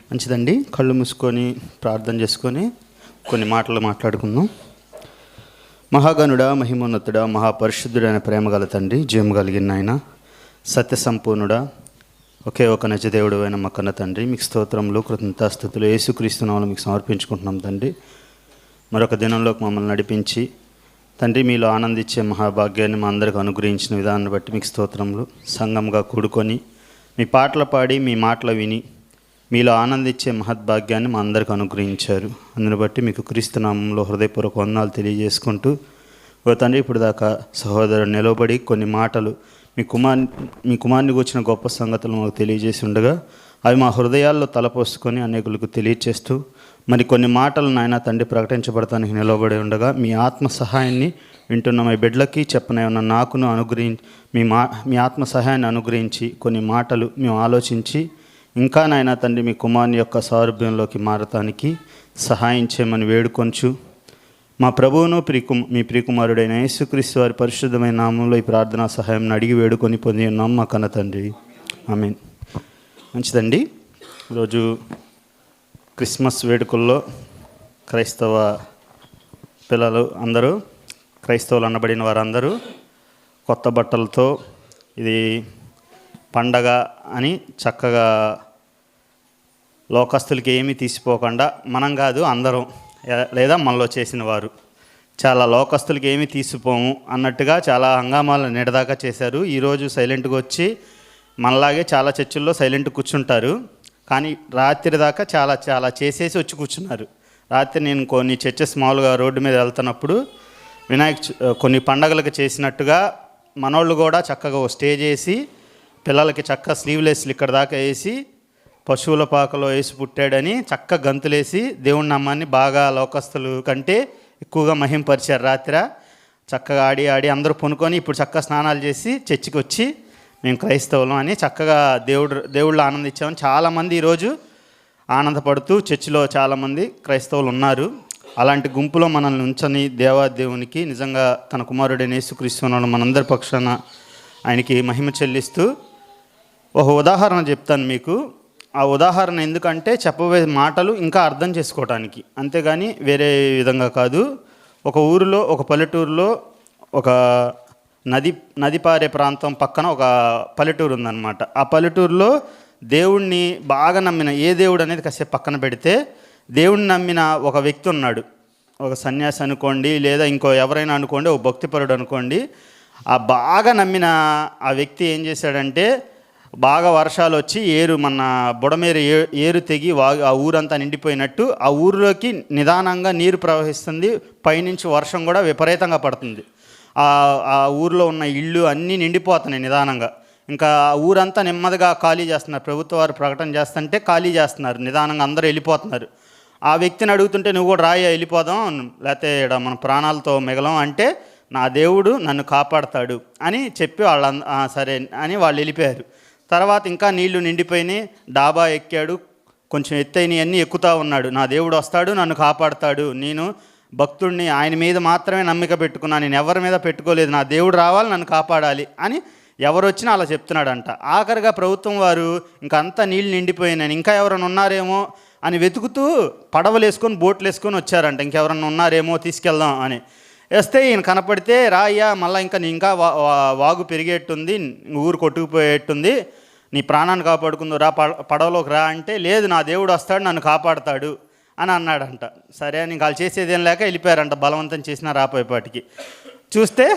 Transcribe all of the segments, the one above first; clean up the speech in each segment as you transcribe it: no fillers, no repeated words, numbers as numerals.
మంచిదండి. కళ్ళు మూసుకొని ప్రార్థన చేసుకొని కొన్ని మాటలు మాట్లాడుకుందాం. మహాగణుడా, మహిమోన్నతుడా, మహాపరిశుద్ధుడైన ప్రేమగల తండ్రి, జీవం కలిగిన ఆయన, సత్య సంపూర్ణుడా, ఒకే ఒక నిజదేవుడు అయిన మా కన్న తండ్రి, మీకు స్తోత్రములు, కృతజ్ఞతాస్తుతులు యేసుక్రీస్తు నామములో మీకు సమర్పించుకుంటున్నాం తండ్రి. మరొక దినంలోకి మమ్మల్ని నడిపించి తండ్రి, మీలో ఆనందించే మహాభాగ్యాన్ని మా అందరికి అనుగ్రహించిన విధానాన్ని బట్టి మీకు స్తోత్రములు. సంఘంగా కూడుకొని మీ పాటలు పాడి మీ మాటలు విని మీలో ఆనందించే మహద్భాగ్యాన్ని మా అందరికి అనుగ్రహించారు. అందుని బట్టి మీకు క్రీస్తు నామంలో హృదయపూర్వక వందనాలు తెలియజేసుకుంటూ, ఓ తండ్రి, ఇప్పుడు దాకా సహోదరుడు నిలబడి కొన్ని మాటలు మీ కుమారుని వచ్చిన గొప్ప సంగతులు మాకు తెలియజేసి ఉండగా అవి మా హృదయాల్లో తలపోసుకొని అనేకులకు తెలియచేస్తూ మరి కొన్ని మాటలు నాయన తండ్రి ప్రకటించబడటానికి నిలబడి ఉండగా మీ ఆత్మ సహాయాన్ని వింటున్న మీ బిడ్డలకి చెప్పనైనా నాకును మీ ఆత్మ సహాయాన్ని అనుగ్రహించి కొన్ని మాటలు మేము ఆలోచించి ఇంకా నాయన తండ్రి మీ కుమారుని యొక్క సారూప్యంలోకి మారటానికి సహాయం చేయమని వేడుకొంచు మా ప్రభువును మీ ప్రియకుమారుడైన యేసుక్రీస్తు వారి పరిశుద్ధమైన నామంలో ఈ ప్రార్థనా సహాయం అడిగి వేడుకొని పొంది ఉన్నాం మా కన్న తండ్రి. ఆమేన్. మంచిదండి. ఈరోజు క్రిస్మస్ వేడుకల్లో క్రైస్తవ పిల్లలు అందరూ, క్రైస్తవులు అనబడిన వారందరూ కొత్త బట్టలతో ఇది పండగ అని చక్కగా లోకస్తులకి ఏమీ తీసిపోకుండా, మనం కాదు అందరం, లేదా మనలో చేసిన వారు చాలా లోకస్తులకి ఏమీ తీసిపోము అన్నట్టుగా చాలా హంగామాలు నిడదాకా చేశారు. ఈరోజు సైలెంట్గా వచ్చి మనలాగే చాలా చర్చిల్లో సైలెంట్ కూర్చుంటారు, కానీ రాత్రి దాకా చాలా చేసేసి వచ్చి కూర్చున్నారు. రాత్రి నేను కొన్ని చర్చెస్ మామూలుగా రోడ్డు మీద వెళ్తున్నప్పుడు కొన్ని పండగలకు చేసినట్టుగా మనోళ్ళు కూడా చక్కగా స్టేజ్ వేసి పిల్లలకి చక్కగా స్లీవ్లెస్లు ఇక్కడ దాకా వేసి పశువుల పాకలో వేసి పుట్టాడని చక్కగా గంతులేసి దేవుడి నామాన్ని బాగా లోకస్తులు కంటే ఎక్కువగా మహింపరిచారు. రాత్రి చక్కగా ఆడి అందరూ పొనుకొని ఇప్పుడు చక్కగా స్నానాలు చేసి చర్చికి వచ్చి మేము క్రైస్తవులం అని చక్కగా దేవుళ్ళు ఆనందించామని చాలామంది ఈరోజు ఆనందపడుతూ చర్చిలో చాలామంది క్రైస్తవులు ఉన్నారు. అలాంటి గుంపులో మనల్ని ఉంచని దేవాదేవునికి నిజంగా తన కుమారుడైన యేసుక్రీస్తును మనందరి పక్షాన ఆయనకి మహిమ చెల్లిస్తూ ఒక ఉదాహరణ చెప్తాను మీకు. ఆ ఉదాహరణ ఎందుకంటే చెప్పబోయే మాటలు ఇంకా అర్థం చేసుకోవటానికి, అంతేగాని వేరే విధంగా కాదు. ఒక ఊరిలో, ఒక పల్లెటూరులో ఒక నది పారే ప్రాంతం పక్కన ఒక పల్లెటూరు ఉందన్నమాట. ఆ పల్లెటూరులో దేవుణ్ణి బాగా నమ్మిన, ఏ దేవుడు అనేది కాసేపు పక్కన పెడితే, దేవుణ్ణి నమ్మిన ఒక వ్యక్తి ఉన్నాడు. ఒక సన్యాసి అనుకోండి, లేదా ఇంకో ఎవరైనా అనుకోండి, ఒక భక్తిపరుడు అనుకోండి. ఆ బాగా నమ్మిన ఆ వ్యక్తి ఏం చేశాడంటే, బాగా వర్షాలు వచ్చి మన బుడమేరు ఏరు తెగి ఆ ఊరంతా నిండిపోయినట్టు ఆ ఊరిలోకి నిదానంగా నీరు ప్రవహిస్తుంది. పైనుంచి వర్షం కూడా విపరీతంగా పడుతుంది. ఆ ఊరిలో ఉన్న ఇళ్ళు అన్నీ నిండిపోతున్నాయి నిదానంగా. ఇంకా ఆ ఊరంతా నెమ్మదిగా ఖాళీ చేస్తున్నారు. ప్రభుత్వ వారు ప్రకటన చేస్తుంటే ఖాళీ చేస్తున్నారు, నిదానంగా అందరూ వెళ్ళిపోతున్నారు. ఆ వ్యక్తిని అడుగుతుంటే, నువ్వు కూడా రాయి వెళ్ళిపోదాం, లేకపోతే ఇక్కడ మన ప్రాణాలతో మిగలం అంటే, నా దేవుడు నన్ను కాపాడతాడు అని చెప్పి సరే అని వాళ్ళు వెళ్ళిపోయారు. తర్వాత ఇంకా నీళ్లు నిండిపోయినాయి, డాబా ఎక్కాడు, కొంచెం ఎత్తైనవన్నీ ఎక్కుతూ ఉన్నాడు. నా దేవుడు వస్తాడు, నన్ను కాపాడతాడు, నేను భక్తుడిని, ఆయన మీద మాత్రమే నమ్మిక పెట్టుకున్నాను, నేను ఎవరి మీద పెట్టుకోలేదు, నా దేవుడు రావాలి, నన్ను కాపాడాలి అని ఎవరు వచ్చినా అలా చెప్తున్నాడంట. ఆఖరిగా ప్రభుత్వం వారు ఇంకా అంతా నీళ్ళు నిండిపోయినాయి, ఇంకా ఎవరైనా ఉన్నారేమో అని వెతుకుతూ పడవలు వేసుకొని బోట్లు వేసుకొని వచ్చారంట, ఇంకెవరన్నా ఉన్నారేమో తీసుకెళ్దాం అని. వేస్తే ఈయన కనపడితే, రాయ్యా మళ్ళీ ఇంకా వాగు పెరిగేట్టుంది, ఊరు కొట్టుకుపోయేట్టుంది, నీ ప్రాణాన్ని కాపాడుకుందో రా, పడవలోకి రా అంటే, లేదు నా దేవుడు వస్తాడు, నన్ను కాపాడతాడు అని అన్నాడంట. సరే అని వాళ్ళు చేసేదేం లేక వెళ్ళిపోయారంట. బలవంతం చేసినా రాపోయేపాటికి చూస్తే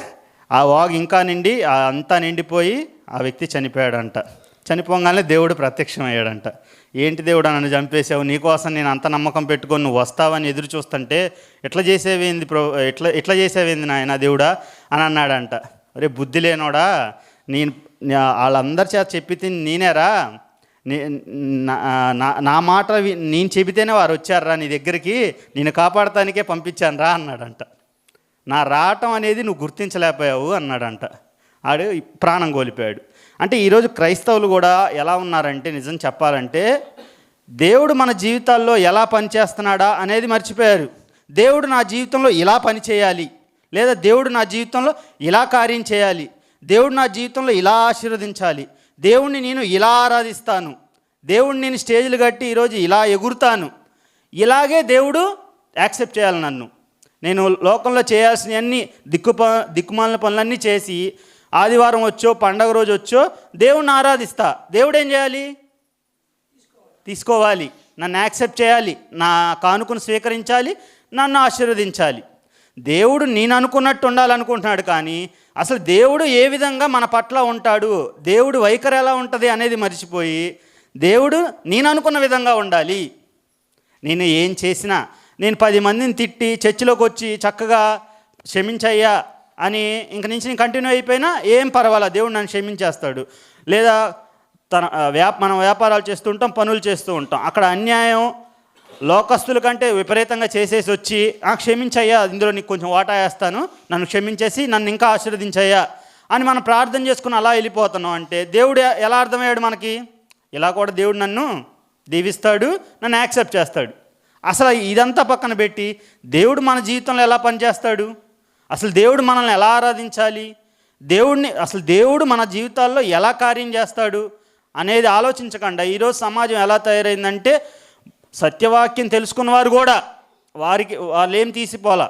ఆ వాగు ఇంకా నిండి అంతా నిండిపోయి ఆ వ్యక్తి చనిపోయాడంట. చనిపోగానే దేవుడు ప్రత్యక్షమయ్యాడంట. ఏంటి దేవుడు, నన్ను చంపేసావు, నీకోసం నేను అంత నమ్మకం పెట్టుకొని నువ్వు వస్తావని ఎదురు చూస్తుంటే ఎట్లా చేసేవేంది నాయన దేవుడా అని అన్నాడంట. అరే బుద్ధి లేనోడా, వాళ్ళందరి చేత చెప్పి నేనేరా, నా మాట నేను చెబితేనే వారు వచ్చారా నీ దగ్గరికి, నేను కాపాడటానికే పంపించాను రా అన్నాడంట. నా రావటం అనేది నువ్వు గుర్తించలేకపోయావు అన్నాడంట. ఆడు ప్రాణం కోల్పోయాడు. అంటే ఈరోజు క్రైస్తవులు కూడా ఎలా ఉన్నారంటే, నిజం చెప్పాలంటే దేవుడు మన జీవితాల్లో ఎలా పనిచేస్తున్నాడా అనేది మర్చిపోయారు. దేవుడు నా జీవితంలో ఇలా పని చేయాలి, లేదా దేవుడు నా జీవితంలో ఇలా కార్యం చేయాలి, దేవుడు నా జీవితంలో ఇలా ఆశీర్వదించాలి, దేవుణ్ణి నేను ఇలా ఆరాధిస్తాను, దేవుడు నేను స్టేజ్లు కట్టి ఈరోజు ఇలా ఎగురుతాను, ఇలాగే దేవుడు యాక్సెప్ట్ చేయాలి నన్ను. నేను లోకంలో చేయాల్సినవన్నీ దిక్కుమాలిన పనులన్నీ చేసి ఆదివారం వచ్చో పండగ రోజు వచ్చో దేవుడిని ఆరాధిస్తా. దేవుడు ఏం చేయాలి? తీసుకోవాలి, నన్ను యాక్సెప్ట్ చేయాలి, నా కానుకను స్వీకరించాలి, నన్ను ఆశీర్వదించాలి. దేవుడు నేను అనుకున్నట్టు ఉండాలనుకుంటున్నాడు, కానీ అసలు దేవుడు ఏ విధంగా మన పట్ల ఉంటాడు, దేవుడు వైఖరి ఎలా ఉంటుంది అనేది మర్చిపోయి దేవుడు నేను అనుకున్న విధంగా ఉండాలి. నేను ఏం చేసినా, నేను 10 మందిని తిట్టి చర్చిలోకి వచ్చి చక్కగా క్షమించయ్యా అని ఇంక నుంచి నేను కంటిన్యూ అయిపోయినా ఏం పర్వాలేదు, దేవుడు నన్ను క్షమించేస్తాడు. లేదా మనం వ్యాపారాలు చేస్తూ ఉంటాం, పనులు చేస్తూ ఉంటాం, అక్కడ అన్యాయం లోకస్తుల కంటే విపరీతంగా చేసేసి వచ్చి క్షమించయ్యా, ఇందులో నీకు కొంచెం వాటా వేస్తాను, నన్ను క్షమించేసి నన్ను ఇంకా ఆశీర్వదించయ్యా అని మనం ప్రార్థన చేసుకుని అలా వెళ్ళిపోతున్నాం అంటే దేవుడు ఎలా అర్థమయ్యాడు మనకి? ఇలా కూడా దేవుడు నన్ను దీవిస్తాడు, నన్ను యాక్సెప్ట్ చేస్తాడు. అసలు ఇదంతా పక్కన పెట్టి దేవుడు మన జీవితంలో ఎలా పనిచేస్తాడు, అసలు దేవుడు మనల్ని ఎలా ఆరాధించాలి, అసలు దేవుడు మన జీవితాల్లో ఎలా కార్యం చేస్తాడు అనేది ఆలోచించకుండా ఈరోజు సమాజం ఎలా తయారైందంటే సత్యవాక్యం తెలుసుకున్న వారు కూడా వాళ్ళు ఏం తీసిపోలా,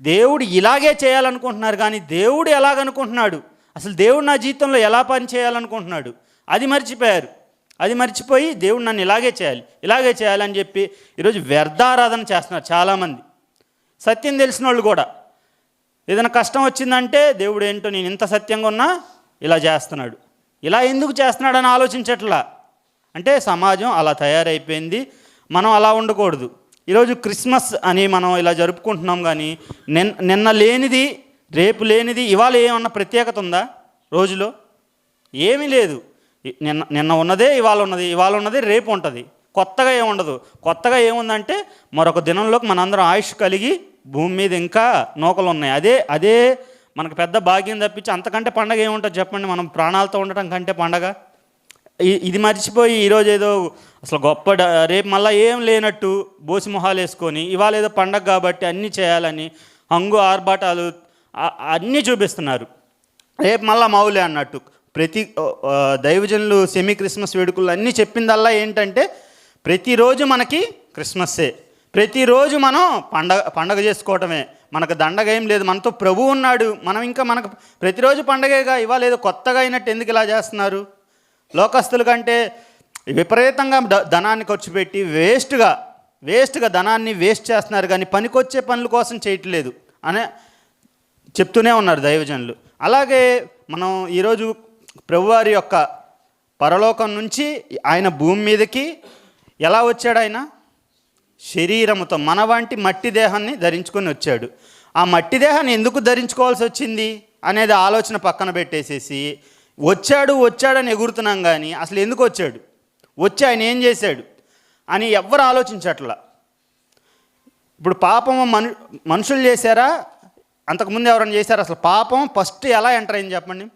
దేవుడు ఇలాగే చేయాలనుకుంటున్నారు, కానీ దేవుడు ఎలాగనుకుంటున్నాడు, అసలు దేవుడు నా జీవితంలో ఎలా పని చేయాలనుకుంటున్నాడు అది మర్చిపోయారు. అది మర్చిపోయి దేవుడు నన్ను ఇలాగే చేయాలని చెప్పి ఈరోజు వ్యర్థారాధన చేస్తున్నారు చాలామంది. సత్యం తెలిసిన వాళ్ళు కూడా ఏదైనా కష్టం వచ్చిందంటే దేవుడు ఏంటో నేను ఇంత సత్యంగా ఉన్నా ఇలా చేస్తున్నాడు, ఇలా ఎందుకు చేస్తున్నాడు అని ఆలోచించట్లా. అంటే సమాజం అలా తయారైపోయింది. మనం అలా ఉండకూడదు. ఈరోజు క్రిస్మస్ అని మనం ఇలా జరుపుకుంటున్నాం, కానీ నిన్న లేనిది రేపు లేనిది ఇవాళ ఏమన్నా ప్రత్యేకత ఉందా రోజులో? ఏమీ లేదు. నిన్న ఉన్నదే ఇవాళ ఉన్నది రేపు ఉంటుంది, కొత్తగా ఏముండదు. కొత్తగా ఏముందంటే మరొక దినంలోకి మనందరం ఆయుష్ కలిగి భూమి మీద ఇంకా నూకలు ఉన్నాయి. అదే మనకు పెద్ద భాగ్యం తప్పించి అంతకంటే పండగ ఏముంటుంది చెప్పండి? మనం ప్రాణాలతో ఉండటం కంటే పండగ ఇది మర్చిపోయి ఈరోజు ఏదో అసలు గొప్ప రేపు మళ్ళీ ఏం లేనట్టు బోసి మొహాలు వేసుకొని ఇవాళ ఏదో పండగ కాబట్టి అన్నీ చేయాలని హంగు ఆర్భాటాలు అన్నీ చూపిస్తున్నారు. రేపు మళ్ళీ మౌలే అన్నట్టు ప్రతి దైవజనులు సెమీ క్రిస్మస్ వేడుకలు అన్నీ చెప్పిందల్లా ఏంటంటే ప్రతిరోజు మనకి క్రిస్మస్సే, ప్రతిరోజు మనం పండగ చేసుకోవటమే, మనకు దండగ ఏం లేదు, మనతో ప్రభువు ఉన్నాడు, మనకు ప్రతిరోజు పండగేగా, ఇవాళ ఏదో కొత్తగా అయినట్టు ఎందుకు ఇలా చేస్తున్నారు? లోకస్తుల కంటే విపరీతంగా ధనాన్ని ఖర్చు పెట్టి వేస్ట్గా ధనాన్ని వేస్ట్ చేస్తున్నారు, కానీ పనికొచ్చే పనుల కోసం చేయట్లేదు అనే చెప్తూనే ఉన్నారు దైవజనులు. అలాగే మనం ఈరోజు ప్రభువారి యొక్క పరలోకం నుంచి ఆయన భూమి మీదకి ఎలా వచ్చాడు? ఆయన శరీరముతో మన వంటి మట్టి దేహాన్ని ధరించుకొని వచ్చాడు. ఆ మట్టి దేహాన్ని ఎందుకు ధరించుకోవాల్సి వచ్చింది అనేది ఆలోచన పక్కన పెట్టేసేసి వచ్చాడని ఎగురుతున్నాం, కానీ అసలు ఎందుకు వచ్చి ఆయన ఏం చేశాడు అని ఎవ్వరు ఆలోచించట్లా. ఇప్పుడు పాపము మనుషులు చేశారా, అంతకుముందు ఎవరైనా చేశారా? అసలు పాపం ఫస్ట్ ఎలా ఎంటర్ అయింది చెప్పండి?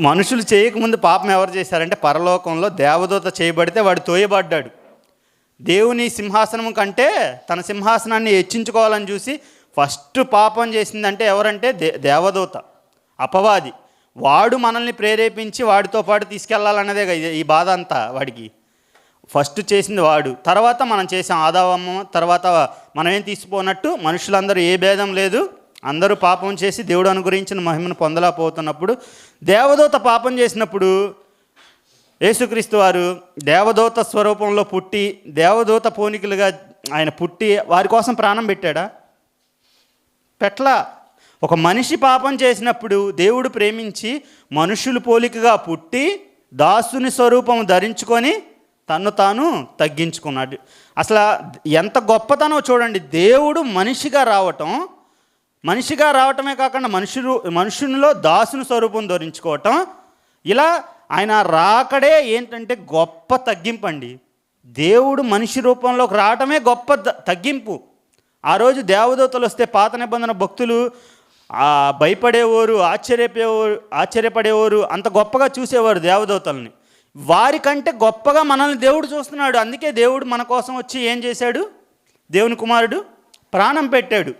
మనుషులు చేయకముందు పాపం ఎవరు చేశారంటే పరలోకంలో దేవదూత చేయబడితే వాడు తోయబడ్డాడు. దేవుని సింహాసనం కంటే తన సింహాసనాన్ని హెచ్చించుకోవాలని చూసి ఫస్ట్ పాపం చేసిందంటే ఎవరంటే దేవదూత, అపవాది. వాడు మనల్ని ప్రేరేపించి వాడితో పాటు తీసుకెళ్లాలన్నదే ఈ బాధ అంతా వాడికి. ఫస్ట్ చేసింది వాడు, తర్వాత మనం చేసాం ఆదావమ్మ, తర్వాత మనం ఏం తీసిపోనట్టు మనుషులందరూ ఏ భేదం లేదు, అందరూ పాపం చేసి దేవుడు అనుగ్రహించిన మహిమను పొందలేకపోతున్నప్పుడు దేవదూత పాపం చేసినప్పుడు యేసుక్రీస్తు వారు దేవదూత స్వరూపంలో పుట్టి దేవదూత పోలికలుగా ఆయన పుట్టి వారి కోసం ప్రాణం పెట్టాడా? పెట్లా. ఒక మనిషి పాపం చేసినప్పుడు దేవుడు ప్రేమించి మనుషులు పోలికగా పుట్టి దాసుని స్వరూపం ధరించుకొని తన్ను తాను తగ్గించుకున్నాడు. అసలు ఎంత గొప్పతనో చూడండి. దేవుడు మనిషిగా రావటమే కాకుండా మనుషునిలో దాసుని స్వరూపం ధరించుకోవటం, ఇలా ఆయన రాకడే ఏంటంటే గొప్ప తగ్గింపండి. దేవుడు మనిషి రూపంలోకి రావటమే గొప్ప తగ్గింపు. ఆ రోజు దేవదూతలు వస్తే పాత నిబంధన భక్తులు భయపడేవారు, ఆశ్చర్యపడేవారు, అంత గొప్పగా చూసేవారు దేవదూతల్ని. వారికంటే గొప్పగా మనల్ని దేవుడు చూస్తున్నాడు. అందుకే దేవుడు మన కోసం వచ్చి ఏం చేశాడు? దేవుని కుమారుడు ప్రాణం పెట్టాడు.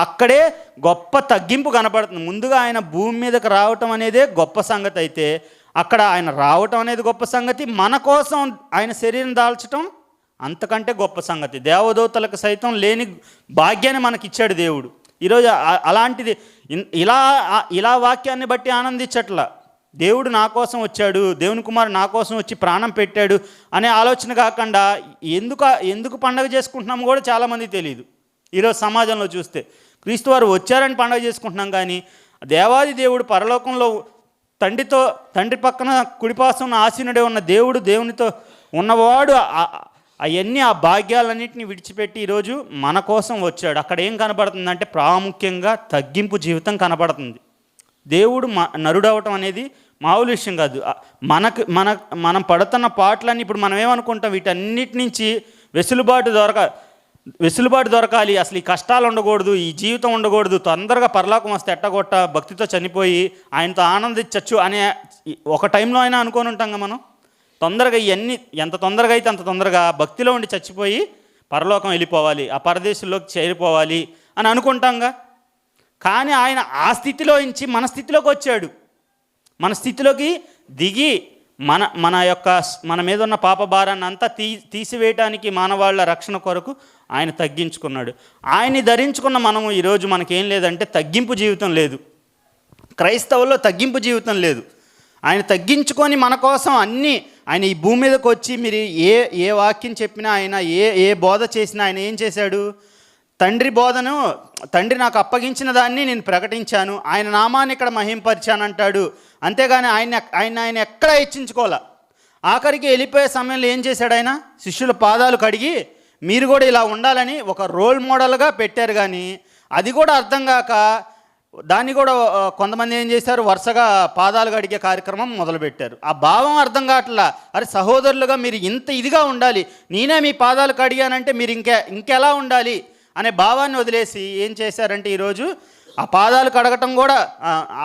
అక్కడే గొప్ప తగ్గింపు కనపడుతుంది. ముందుగా ఆయన భూమి మీదకి రావటం అనేదే గొప్ప సంగతి అయితే, అక్కడ ఆయన రావటం అనేది గొప్ప సంగతి, మన కోసం ఆయన శరీరం దాల్చటం అంతకంటే గొప్ప సంగతి. దేవదూతలకు సైతం లేని భాగ్యాన్ని మనకిచ్చాడు దేవుడు. ఈరోజు అలాంటిది ఇలా వాక్యాన్ని బట్టి ఆనందించట్లా. దేవుడు నా కోసం వచ్చాడు, దేవుని కుమారుడు నా కోసం వచ్చి ప్రాణం పెట్టాడు అనే ఆలోచన కాకుండా ఎందుకు పండగ చేసుకుంటున్నాము కూడా చాలామంది తెలియదు. ఈరోజు సమాజంలో చూస్తే క్రీస్తు వారు వచ్చారని పండగ చేసుకుంటున్నాం, కానీ దేవాది దేవుడు పరలోకంలో తండ్రి పక్కన కుడిపాసం ఆసీనుడే ఉన్న దేవుడు, దేవునితో ఉన్నవాడు అవన్నీ ఆ భాగ్యాలన్నింటినీ విడిచిపెట్టి ఈరోజు మన కోసం వచ్చాడు. అక్కడ ఏం కనబడుతుందంటే ప్రాముఖ్యంగా తగ్గింపు జీవితం కనబడుతుంది. దేవుడు నరుడు అవటం అనేది మామూలు విషయం కాదు. మనం పడుతున్న పాటలన్నీ ఇప్పుడు మనం ఏమనుకుంటాం, వీటన్నిటి నుంచి వెసులుబాటు దొరకాలి, అసలు ఈ కష్టాలు ఉండకూడదు, ఈ జీవితం ఉండకూడదు, తొందరగా పరలోకం వస్తే ఎట్టగొట్ట భక్తితో చనిపోయి ఆయనతో ఆనందించవచ్చు అనే ఒక టైంలో అయినా అనుకొని ఉంటాం మనం. తొందరగా ఇవన్నీ ఎంత తొందరగా అయితే అంత తొందరగా భక్తిలో ఉండి చచ్చిపోయి పరలోకం వెళ్ళిపోవాలి, ఆ పరదేశంలోకి చేరిపోవాలి అని అనుకుంటాంగా. కానీ ఆయన ఆ స్థితిలో నుంచి మన స్థితిలోకి వచ్చాడు. మన స్థితిలోకి దిగి మన మీద ఉన్న పాప భారాన్ని అంతా తీసివేయటానికి మానవాళ్ళ రక్షణ కొరకు ఆయన తగ్గించుకున్నాడు. ఆయన్ని ధరించుకున్న మనము ఈరోజు మనకేం లేదంటే తగ్గింపు జీవితం లేదు. క్రైస్తవుల్లో తగ్గింపు జీవితం లేదు. ఆయన తగ్గించుకొని మన కోసం ఆయన ఈ భూమి మీదకి వచ్చి మీరు ఏ వాక్యం చెప్పినా, ఆయన ఏ బోధ చేసినా ఆయన ఏం చేశాడు? తండ్రి నాకు అప్పగించిన దాన్ని నేను ప్రకటించాను, ఆయన నామాన్ని ఇక్కడ మహింపరిచానంటాడు. అంతేగాని ఆయన ఎక్కడ హెచ్చించుకోవాలా. ఆఖరికి వెళ్ళిపోయే సమయంలో ఏం చేశాడు? ఆయన శిష్యుల పాదాలు కడిగి మీరు కూడా ఇలా ఉండాలని ఒక రోల్ మోడల్గా పెట్టారు. కానీ అది కూడా అర్థం కాక దాన్ని కూడా కొంతమంది ఏం చేశారు, వరుసగా పాదాలు కడిగే కార్యక్రమం మొదలుపెట్టారు. ఆ భావం అర్థం కావట్లా. అరే సహోదరులుగా మీరు ఇంత ఇదిగా ఉండాలి, నేనే మీ పాదాలు కడిగానంటే మీరు ఇంకెలా ఉండాలి అనే భావాన్ని వదిలేసి ఏం చేశారంటే ఈరోజు ఆ పాదాలు కడగటం కూడా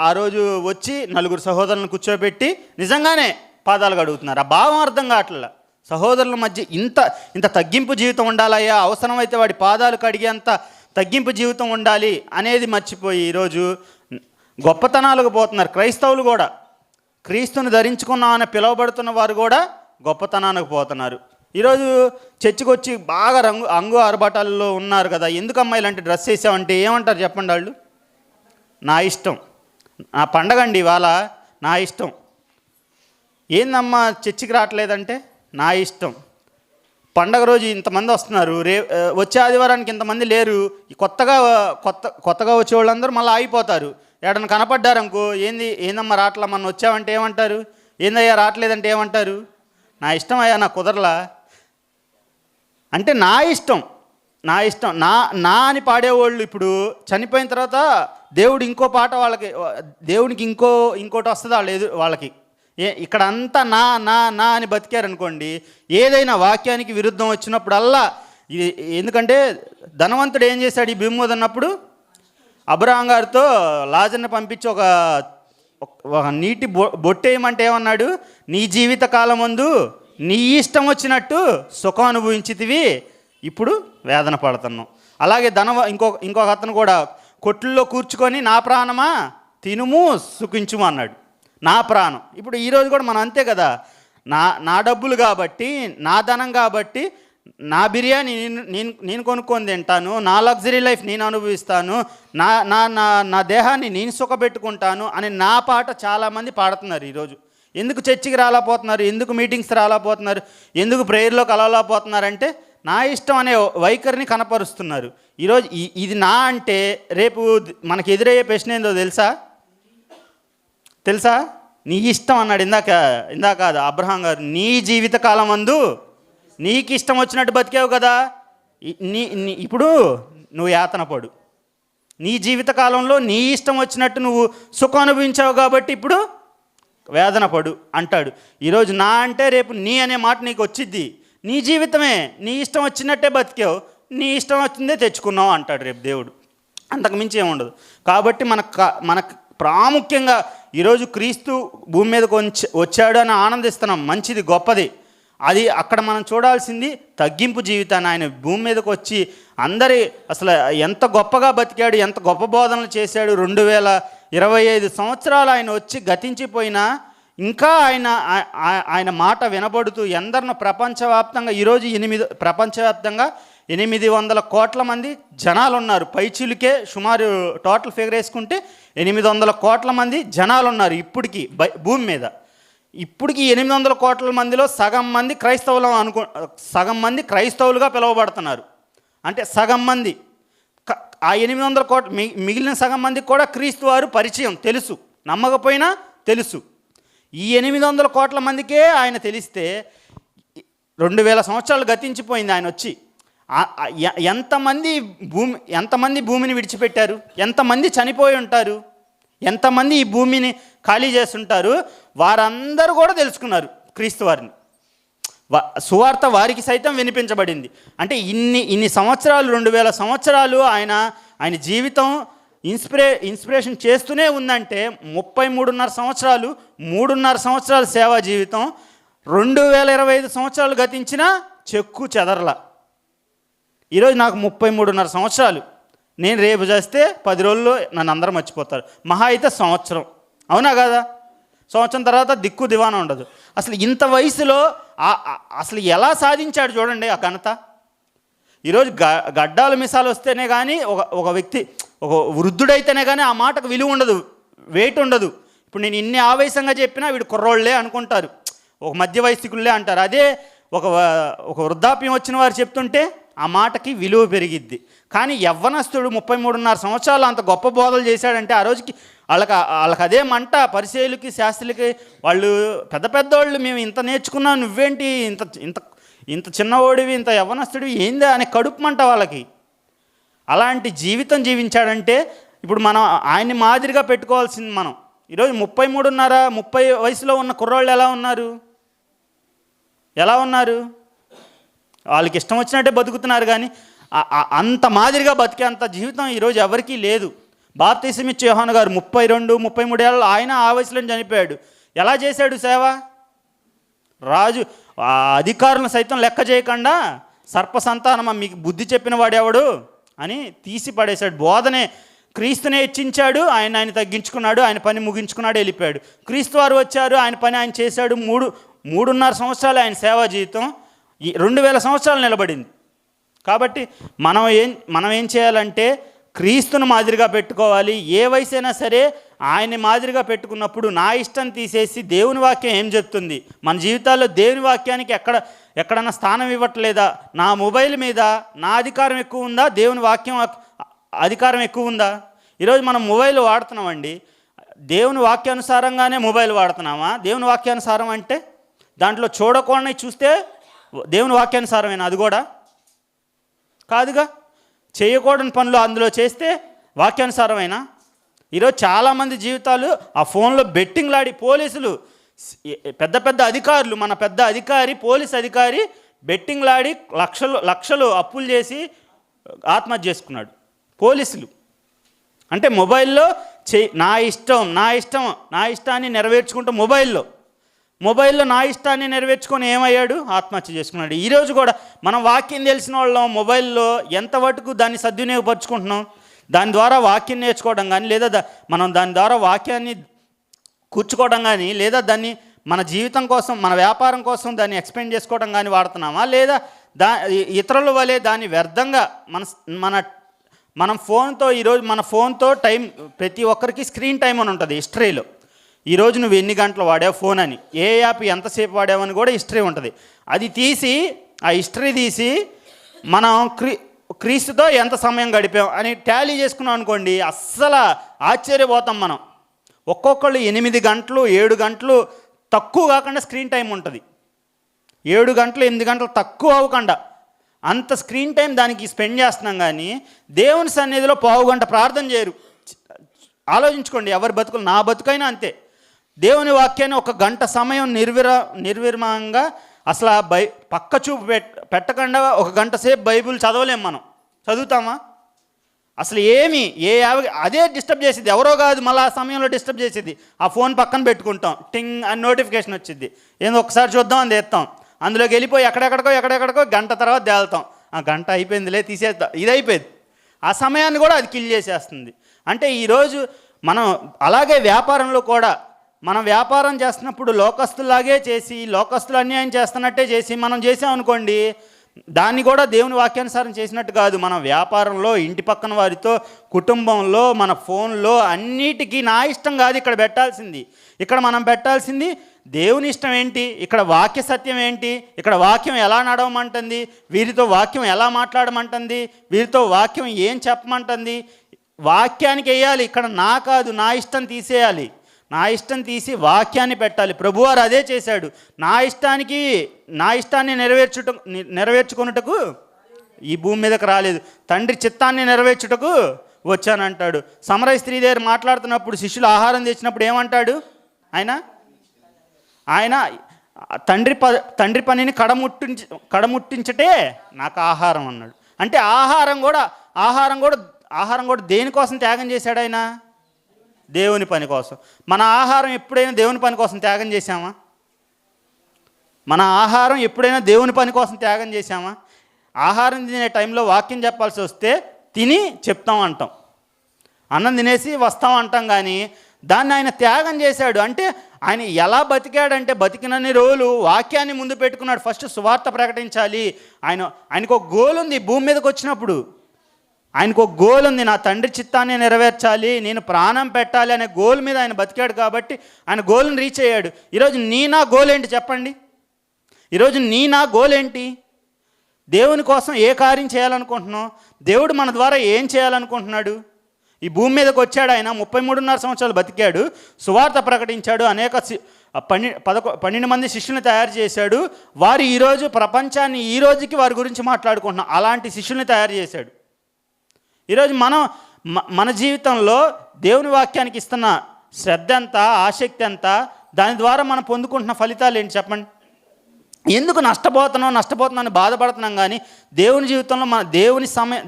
ఆ రోజు వచ్చి నలుగురు సహోదరులను కూర్చోబెట్టి నిజంగానే పాదాలు కడుగుతున్నారు. ఆ భావం అర్థం కావట్లా. సహోదరుల మధ్య ఇంత తగ్గింపు జీవితం ఉండాలయ్యా, అవసరమైతే వాడి పాదాలు కడిగేంత తగ్గింపు జీవితం ఉండాలి అనేది మర్చిపోయి ఈరోజు గొప్పతనాలకు పోతున్నారు. క్రైస్తవులు కూడా క్రీస్తుని ధరించుకున్నామని పిలువబడుతున్న వారు కూడా గొప్పతనానికి పోతున్నారు. ఈరోజు చర్చికి వచ్చి బాగా అంగు ఆర్భాటాల్లో ఉన్నారు కదా, ఎందుకమ్మా ఇలాంటి డ్రెస్ వేసామంటే ఏమంటారు చెప్పండి? వాళ్ళు నా ఇష్టం, నా పండగ అండి ఇవాళ, నా ఇష్టం. ఏందమ్మా చర్చికి రావట్లేదంటే నా ఇష్టం. పండగ రోజు ఇంతమంది వస్తున్నారు, వచ్చే ఆదివారానికి ఇంతమంది లేరు, కొత్తగా వచ్చే వాళ్ళందరూ మళ్ళీ ఆగిపోతారు. ఎక్కడన్నా కనపడ్డారనుకో ఏందమ్మా రావట్లా, మన వచ్చావంటే ఏమంటారు? ఏందయ్యా రావట్లేదంటే ఏమంటారు? నా ఇష్టం అయ్యా, నా కుదరలా అంటే నా ఇష్టం నా అని పాడేవాళ్ళు ఇప్పుడు చనిపోయిన తర్వాత దేవుడు ఇంకో పాట దేవునికి ఇంకోటి వస్తుంది వాళ్ళకి. ఇక్కడ అంతా నా అని బతికారనుకోండి, ఏదైనా వాక్యానికి విరుద్ధం వచ్చినప్పుడల్లా ఎందుకంటే ధనవంతుడు ఏం చేశాడు? ఈ భూమి మీద ఉన్నప్పుడు అబ్రహాం గారితో లాజర్ని పంపించి ఒక నీటి బొట్టేయమంటే ఏమన్నాడు? నీ జీవిత కాలం ముందు నీ ఇష్టం వచ్చినట్టు సుఖం అనుభవించితివి, ఇప్పుడు వేదన పడుతున్నావు. అలాగే ఇంకొక అతను కూడా కొట్లలో కూర్చుకొని నా ప్రాణమా తినుము సుఖించుము అన్నాడు. నా ప్రాణం. ఇప్పుడు ఈరోజు కూడా మనం అంతే కదా, నా డబ్బులు కాబట్టి, నా ధనం కాబట్టి, నా బిర్యానీ నేను కొనుక్కొని తింటాను, నా లగ్జరీ లైఫ్ నేను అనుభవిస్తాను, నా దేహాన్ని నేను సుఖపెట్టుకుంటాను అని నా పాట చాలామంది పాడుతున్నారు ఈరోజు. ఎందుకు చర్చికి రాలేకపోతున్నారు? ఎందుకు మీటింగ్స్ రాలేకపోతున్నారు? ఎందుకు ప్రేయర్లోకి అలవలేకపోతున్నారంటే నా ఇష్టం అనే వైఖరిని కనపరుస్తున్నారు. ఈరోజు ఇది నా అంటే రేపు మనకి ఎదురయ్యే ప్రశ్న ఏందో తెలుసా? నీ ఇష్టం అన్నాడు ఇందాక అబ్రహాం గారు. నీ జీవితకాలం అందు నీకు ఇష్టం వచ్చినట్టు బతికావు కదా, ఇప్పుడు నువ్వు యాతన పడు. నీ జీవితకాలంలో నీ ఇష్టం వచ్చినట్టు నువ్వు సుఖం అనుభవించావు కాబట్టి ఇప్పుడు వేదన పడు అంటాడు. ఈరోజు నా అంటే రేపు నీ అనే మాట నీకు వచ్చిద్ది. నీ జీవితమే, నీ ఇష్టం వచ్చినట్టే బతికావు, నీ ఇష్టం వచ్చిందే తెచ్చుకున్నావు అంటాడు రేపు దేవుడు. అంతకుమించి ఏముండదు. కాబట్టి మనకు ప్రాముఖ్యంగా ఈరోజు క్రీస్తు భూమి మీదకి వచ్చాడు అని ఆనందిస్తున్నాం. మంచిది, గొప్పది. అది అక్కడ మనం చూడాల్సింది తగ్గింపు జీవితాన్ని. ఆయన భూమి మీదకి వచ్చి అసలు ఎంత గొప్పగా బతికాడు, ఎంత గొప్ప బోధనలు చేశాడు. 2025 సంవత్సరాలు ఆయన వచ్చి గతించిపోయినా ఇంకా ఆయన మాట వినబడుతూ ఎందరినో ప్రపంచవ్యాప్తంగా ఈరోజు ప్రపంచవ్యాప్తంగా 800 కోట్ల మంది జనాలు ఉన్నారు. పైచిలుకే సుమారు టోటల్ ఫిగర్ వేసుకుంటే 800 కోట్ల మంది జనాలు ఉన్నారు ఇప్పటికీ భూమి మీద. ఇప్పటికి 800 కోట్ల మందిలో సగం మంది క్రైస్తవులుగా పిలువబడుతున్నారు. అంటే సగం మంది. ఆ 800 కోట్ల మిగిలిన సగం మందికి కూడా క్రీస్తు వారు పరిచయం తెలుసు, నమ్మకపోయినా తెలుసు. ఈ 800 కోట్ల మందికే ఆయన తెలిస్తే 2000 సంవత్సరాలు గతించిపోయింది ఆయన వచ్చి. ఎంతమంది భూమిని విడిచిపెట్టారు, ఎంతమంది చనిపోయి ఉంటారు, ఎంతమంది ఈ భూమిని ఖాళీ చేస్తుంటారు. వారందరూ కూడా తెలుసుకున్నారు క్రీస్తు వారిని. సువార్త వారికి సైతం వినిపించబడింది. అంటే ఇన్ని సంవత్సరాలు, 2000 సంవత్సరాలు ఆయన జీవితం ఇన్స్పిరేషన్ చేస్తూనే ఉందంటే 33.5 సంవత్సరాలు, 3.5 సంవత్సరాల సేవా జీవితం, 2025 సంవత్సరాలు గతించిన చెక్కు చెదరల. ఈరోజు నాకు 33.5 సంవత్సరాలు. నేను రేపు చేస్తే 10 రోజుల్లో నన్ను అందరూ మర్చిపోతారు. మహా అయితే సంవత్సరం, అవునా కదా? సంవత్సరం తర్వాత దిక్కు దివానా ఉండదు. అసలు ఇంత వయసులో అసలు ఎలా సాధించాడు చూడండి ఆ ఘనత. ఈరోజు గడ్డాలు మిసాలు వస్తేనే కానీ ఒక వ్యక్తి, ఒక వృద్ధుడైతేనే కానీ ఆ మాటకు విలువ ఉండదు, వెయిట్ ఉండదు. ఇప్పుడు నేను ఇన్ని ఆవేశంగా చెప్పినా వీడు కుర్రోళ్ళే అనుకుంటారు, ఒక మధ్య వయస్కులే అంటారు. అదే ఒక వృద్ధాప్యం వచ్చిన వారు చెప్తుంటే ఆ మాటకి విలువ పెరిగిద్ది. కానీ యవ్వనస్తుడు 33.5 సంవత్సరాలు అంత గొప్ప బోధలు చేశాడంటే ఆ రోజుకి వాళ్ళకి అదే మంట. పరిచయులకి, శాస్త్రులకి, వాళ్ళు పెద్దోళ్ళు, మేము ఇంత నేర్చుకున్నాం, నువ్వేంటి ఇంత చిన్నవాడివి, ఇంత యవ్వనస్తుడివి, ఏందా అనే కడుపు మంట వాళ్ళకి. అలాంటి జీవితం జీవించాడంటే ఇప్పుడు మనం ఆయన్ని మాదిరిగా పెట్టుకోవాల్సింది మనం. ఈరోజు 30 వయసులో ఉన్న కుర్రోళ్ళు ఎలా ఉన్నారు? వాళ్ళకి ఇష్టం వచ్చినట్టే బతుకుతున్నారు. కానీ అంత మాదిరిగా బతికే అంత జీవితం ఈరోజు ఎవరికీ లేదు. బాప్తిసమిచ్చే యోహాను గారు 32-33 ఏళ్ళు ఆయన ఆ వయసులో చనిపోయాడు. ఎలా చేశాడు సేవ? రాజు అధికారులను సైతం లెక్క చేయకుండా సర్ప సంతానమా మీకు బుద్ధి చెప్పిన వాడెవడు అని తీసి పడేశాడు. బోధనే క్రీస్తునే హెచ్చించాడు, ఆయన తగ్గించుకున్నాడు, ఆయన పని ముగించుకున్నాడు, వెళ్ళిపోయాడు. క్రీస్తు వారు వచ్చారు, ఆయన పని ఆయన చేశాడు. 3.5 సంవత్సరాలు ఆయన సేవా జీవితం 2000 సంవత్సరాలు నిలబడింది. కాబట్టి మనం ఏం చేయాలంటే క్రీస్తును మాదిరిగా పెట్టుకోవాలి. ఏ వయసైనా సరే ఆయన్ని మాదిరిగా పెట్టుకున్నప్పుడు నా ఇష్టం తీసేసి దేవుని వాక్యం ఏం చెప్తుంది, మన జీవితాల్లో దేవుని వాక్యానికి ఎక్కడన్నా స్థానం ఇవ్వట్లేదా? నా మొబైల్ మీద నా అధికారం ఎక్కువ ఉందా, దేవుని వాక్యం అధికారం ఎక్కువ ఉందా? ఈరోజు మనం మొబైల్ వాడుతున్నామండి, దేవుని వాక్యానుసారంగానే మొబైల్ వాడుతున్నామా? దేవుని వాక్యానుసారం అంటే దాంట్లో చూడకుండా చూస్తే దేవుని వాక్యానుసారమేనా? అది కూడా కాదుగా. చేయకూడని పనులు అందులో చేస్తే వాక్యానుసారమైనా? ఈరోజు చాలామంది జీవితాలు ఆ ఫోన్లో బెట్టింగ్లాడి, పోలీసులు, పెద్ద అధికారులు, మన పెద్ద అధికారి, పోలీస్ అధికారి బెట్టింగ్లాడి లక్షలు అప్పులు చేసి ఆత్మహత్య చేసుకున్నాడు. పోలీసులు అంటే మొబైల్లో నా ఇష్టాన్ని నెరవేర్చుకుంటూ మొబైల్లో నా ఇష్టాన్ని నెరవేర్చుకొని ఏమయ్యాడు? ఆత్మహత్య చేసుకున్నాడు. ఈరోజు కూడా మనం వాక్యం తెలిసిన వాళ్ళం మొబైల్లో ఎంతవరకు దాన్ని సద్వినియోగపరుచుకుంటున్నాం? దాని ద్వారా వాక్యం నేర్చుకోవడం కానీ, లేదా మనం దాని ద్వారా వాక్యాన్ని కూర్చుకోవడం కానీ, లేదా దాన్ని మన జీవితం కోసం, మన వ్యాపారం కోసం దాన్ని ఎక్స్పెండ్ చేసుకోవడం కానీ వాడుతున్నామా? లేదా ఇతరుల వలె దాన్ని వ్యర్థంగా మనం ఫోన్తో, ఈరోజు మన ఫోన్తో టైం, ప్రతి ఒక్కరికి స్క్రీన్ టైం అని ఉంటుంది హిస్టరీలో. ఈరోజు నువ్వు ఎన్ని గంటలు వాడావు ఫోన్ అని, ఏ యాప్ ఎంతసేపు వాడావని కూడా హిస్టరీ ఉంటుంది. అది తీసి, ఆ హిస్టరీ తీసి మనం క్రీస్తుతో ఎంత సమయం గడిపాం అని టాలీ చేసుకున్నాం అనుకోండి, అస్సలు ఆశ్చర్యపోతాం మనం. ఒక్కొక్కళ్ళు 8 గంటలు 7 గంటలు తక్కువ కాకుండా స్క్రీన్ టైం ఉంటుంది. 7 గంటలు 8 గంటలు తక్కువ అవ్వకుండా అంత స్క్రీన్ టైం దానికి స్పెండ్ చేస్తున్నాం. కానీ దేవుని సన్నిధిలో 1/2 గంట ప్రార్థన చేయరు. ఆలోచించుకోండి, ఎవరి బతుకులు, నా బతుకైనా అంతే. దేవుని వాక్యాన్ని 1 గంట సమయం నిర్విరామంగా అసలు పక్క చూపు పెట్టకుండా 1 గంట సేపు బైబిల్ చదవలేం. మనం చదువుతామా? అసలు అదే డిస్టర్బ్ చేసేది, ఎవరో కాదు, మళ్ళీ ఆ సమయంలో డిస్టర్బ్ చేసేది. ఆ ఫోన్ పక్కన పెట్టుకుంటాం, టింగ్ అని నోటిఫికేషన్ వచ్చింది, ఏందో ఒకసారి చూద్దాం అని తెస్తాం. అందులోకి వెళ్ళిపోయి ఎక్కడెక్కడికో గంట తర్వాత తేలుతాం. ఆ గంట అయిపోయిందిలే తీసేద్దాం, ఇది అయిపోయింది. ఆ సమయాన్ని కూడా అది కిల్ చేసేస్తుంది. అంటే ఈరోజు మనం అలాగే వ్యాపారంలో కూడా మనం వ్యాపారం చేస్తున్నప్పుడు లోకస్తులాగే చేసి, లోకస్తులు అన్యాయం చేస్తున్నట్టే చేసి మనం చేసామనుకోండి, దాన్ని కూడా దేవుని వాక్యానుసారం చేసినట్టు కాదు. మన వ్యాపారంలో, ఇంటి పక్కన వారితో, కుటుంబంలో, మన ఫోన్లో అన్నిటికీ నా ఇష్టం కాదు ఇక్కడ పెట్టాల్సింది. ఇక్కడ మనం పెట్టాల్సింది దేవుని ఇష్టం ఏంటి, ఇక్కడ వాక్య సత్యం ఏంటి, ఇక్కడ వాక్యం ఎలా నడవమంటుంది, వీరితో వాక్యం ఎలా మాట్లాడమంటుంది, వీరితో వాక్యం ఏం చెప్పమంటుంది, వాక్యానికి వేయాలి. ఇక్కడ నా కాదు, నా ఇష్టం తీసేయాలి. నా ఇష్టం తీసి వాక్యాన్ని పెట్టాలి. ప్రభువారు అదే చేశాడు. నా ఇష్టాన్ని నెరవేర్చుకున్నటకు ఈ భూమి మీదకి రాలేదు, తండ్రి చిత్తాన్ని నెరవేర్చుటకు వచ్చానంటాడు. సమరయ స్త్రీ దగ్గర మాట్లాడుతున్నప్పుడు శిష్యులు ఆహారం తెచ్చినప్పుడు ఏమంటాడు ఆయన తండ్రి పనిని కడముట్టించటే నాకు ఆహారం అన్నాడు. అంటే ఆహారం కూడా దేనికోసం త్యాగం చేశాడు ఆయన? దేవుని పని కోసం. మన ఆహారం ఎప్పుడైనా దేవుని పని కోసం త్యాగం చేశామా? మన ఆహారం ఎప్పుడైనా దేవుని పని కోసం త్యాగం చేశామా? ఆహారం తినే టైంలో వాక్యం చెప్పాల్సి వస్తే తిని చెప్తాం అంటాం, అన్నం తినేసి వస్తాం అంటాం. కానీ దాన్ని ఆయన త్యాగం చేశాడు. అంటే ఆయన ఎలా బతికాడంటే బతికినన్ని రోజులు వాక్యాన్ని ముందు పెట్టుకున్నాడు. ఫస్ట్ సువార్త ప్రకటించాలి. ఆయనకు ఒక గోల్ ఉంది. భూమి మీదకి వచ్చినప్పుడు ఆయనకు ఒక గోల్ ఉంది, నా తండ్రి చిత్తాన్ని నెరవేర్చాలి, నేను ప్రాణం పెట్టాలి అనే గోల్ మీద ఆయన బతికాడు. కాబట్టి ఆయన గోల్ని రీచ్ అయ్యాడు. ఈరోజు నా గోల్ ఏంటి చెప్పండి? ఈరోజు నా గోల్ ఏంటి? దేవుని కోసం ఏ కార్యం చేయాలనుకుంటున్నాం? దేవుడు మన ద్వారా ఏం చేయాలనుకుంటున్నాడు? ఈ భూమి మీదకి వచ్చాడు ఆయన, 33.5 సంవత్సరాలు బతికాడు, సువార్త ప్రకటించాడు, అనేక 12 మంది శిష్యుల్ని తయారు చేశాడు. వారు ఈరోజు ప్రపంచాన్ని ఈ రోజుకి వారి గురించి మాట్లాడుకుంటున్నాం. అలాంటి శిష్యుల్ని తయారు చేశాడు. ఈరోజు మన జీవితంలో దేవుని వాక్యానికి ఇస్తున్న శ్రద్ధ ఎంత, ఆసక్తి ఎంత, దాని ద్వారా మనం పొందుకుంటున్న ఫలితాలు ఏంటి చెప్పండి? ఎందుకు నష్టపోతున్నాను బాధపడుతున్నాం, కానీ దేవుని జీవితంలో మన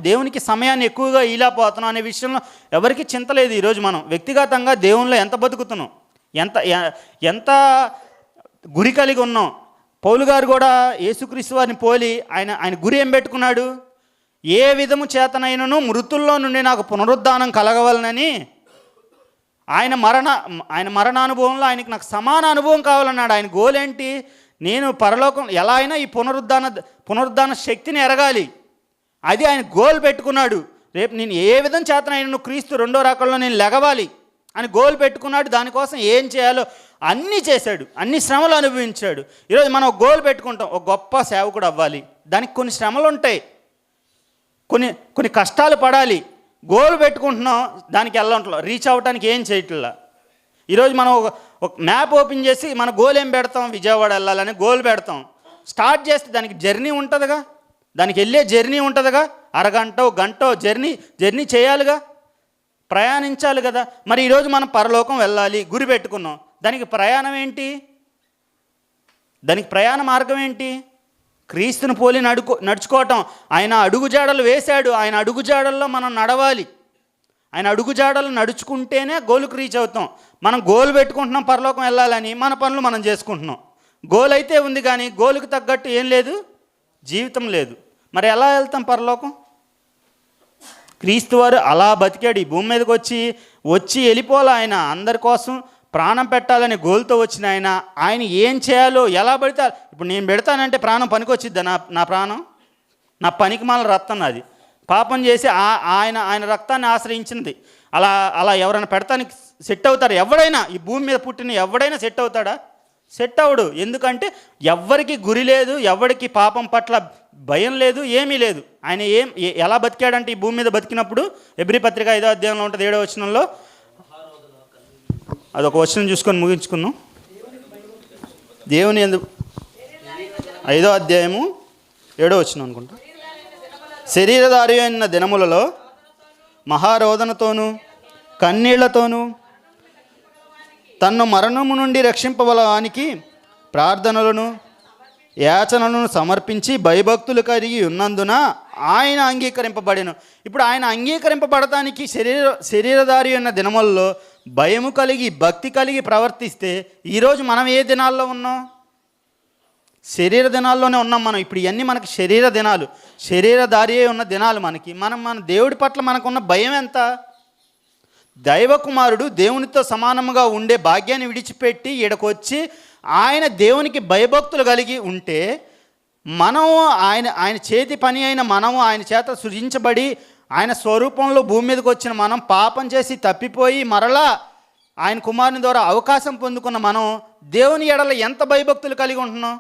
దేవునికి సమయాన్ని ఎక్కువగా ఈలాపోతున్నాం అనే విషయంలో ఎవరికి చింత లేదు. ఈరోజు మనం వ్యక్తిగతంగా దేవునిలో ఎంత బతుకుతున్నాం, ఎంత గురి కలిగి ఉన్నాం. పౌలు గారు కూడా యేసుక్రీస్తు వారిని పోలి ఆయన గురి ఏం పెట్టుకున్నాడు? ఏ విధము చేతనైనను మృతుల్లో నుండి నాకు పునరుద్ధానం కలగవలనని. ఆయన మరణానుభవంలో నాకు సమాన అనుభవం కావాలన్నాడు. ఆయన గోల్ ఏంటి? నేను పరలోకం ఎలా అయినా ఈ పునరుద్ధాన శక్తిని ఎరగాలి. అది ఆయన గోల్ పెట్టుకున్నాడు. రేపు నేను ఏ విధం చేతనైనా క్రీస్తు రెండో రాకల్లో నేను లెగవాలి అని గోల్ పెట్టుకున్నాడు. దానికోసం ఏం చేయాలో అన్నీ చేశాడు, అన్ని శ్రమలు అనుభవించాడు. ఈరోజు మనం ఒక గోల్ పెట్టుకుంటాం, ఒక గొప్ప సేవకుడు అవ్వాలి. దానికి కొన్ని శ్రమలు ఉంటాయి, కొన్ని కష్టాలు పడాలి. గోల్ పెట్టుకుంటున్నాం, దానికి వెళ్ళంట్లో రీచ్ అవ్వడానికి ఏం చేయట్లా. ఈరోజు మనం ఒక మ్యాప్ ఓపెన్ చేసి మన గోల్ ఏం పెడతాం? విజయవాడ వెళ్ళాలని గోల్ పెడతాం. స్టార్ట్ చేస్తే దానికి జర్నీ ఉంటుందిగా, దానికి వెళ్ళే జర్నీ ఉంటుందిగా, అరగంటో గంటో జర్నీ చేయాలిగా, ప్రయాణించాలి కదా. మరి ఈరోజు మనం పరలోకం వెళ్ళాలి గురి పెట్టుకున్నాం. దానికి ప్రయాణం ఏంటి? దానికి ప్రయాణ మార్గం ఏంటి? క్రీస్తుని పోలి నడుచుకోవటం. ఆయన అడుగుజాడలు వేశాడు, ఆయన అడుగుజాడల్లో మనం నడవాలి. ఆయన అడుగుజాడలు నడుచుకుంటేనే గోలుకు రీచ్ అవుతాం. మనం గోల్ పెట్టుకుంటున్నాం పరలోకం వెళ్ళాలని, మన పనులు మనం చేసుకుంటున్నాం. గోల్ అయితే ఉంది కానీ గోలుకు తగ్గట్టు ఏం లేదు, జీవితం లేదు. మరి ఎలా వెళ్తాం పరలోకం? క్రీస్తు వారు అలా బతికాడు. ఈ భూమి మీదకి వచ్చి వెళ్ళిపోలే. ఆయన అందరి కోసం ప్రాణం పెట్టాలని గోల్తో వచ్చిన ఆయన ఏం చేయాలో ఎలా పెడతా. ఇప్పుడు నేను పెడతానంటే ప్రాణం పనికొచ్చిద్దా? నా ప్రాణం, నా పనికి మాల రక్తం నాది. పాపం చేసి ఆయన రక్తాన్ని ఆశ్రయించింది. అలా ఎవరైనా పెడతానికి సెట్ అవుతారు? ఎవడైనా ఈ భూమి మీద పుట్టిన ఎవడైనా సెట్ అవుతాడా? సెట్ అవడు. ఎందుకంటే ఎవ్వరికి గురి లేదు, ఎవరికి పాపం పట్ల భయం లేదు, ఏమీ లేదు. ఆయన ఎలా బతికాడంటే ఈ భూమి మీద బతికినప్పుడు ఎబ్రీ పత్రిక 5వ అధ్యాయంలో ఉంటుంది 7వ వచనంలో. అదొక వచనం చూసుకొని ముగించుకున్నాం. దేవుని 5వ అధ్యాయము 7వ వచనం అనుకుంటా. శరీరధారి అయిన దినములలో మహారోదనతోనూ కన్నీళ్లతోనూ తన్ను మరణము నుండి రక్షింపవలవానికి ప్రార్థనలను యాచనలను సమర్పించి భయభక్తులు కలిగి ఉన్నందున ఆయన అంగీకరింపబడెను. ఇప్పుడు ఆయన అంగీకరింపబడటానికి శరీరధారి అయిన దినములలో భయము కలిగి భక్తి కలిగి ప్రవర్తిస్తే ఈరోజు మనం ఏ దినాల్లో ఉన్నాం? శరీర దినాల్లోనే ఉన్నాం మనం. ఇప్పుడు ఇవన్నీ మనకి శరీర దినాలు, శరీరధారి ఉన్న దినాలు మనకి. మన దేవుడి పట్ల మనకున్న భయం ఎంత? దైవకుమారుడు దేవునితో సమానముగా ఉండే భాగ్యాన్ని విడిచిపెట్టి ఈడకొచ్చి ఆయన దేవునికి భయభక్తులు కలిగి ఉంటే, మనం ఆయన చేతి పని అయిన మనము ఆయన చేత సృజించబడి ఆయన స్వరూపంలో భూమి మీదకి వచ్చిన మనం పాపం చేసి తప్పిపోయి మరలా ఆయన కుమారుని ద్వారా అవకాశం పొందుకున్న మనం దేవుని ఎడల ఎంత భయభక్తులు కలిగి ఉంటున్నాం?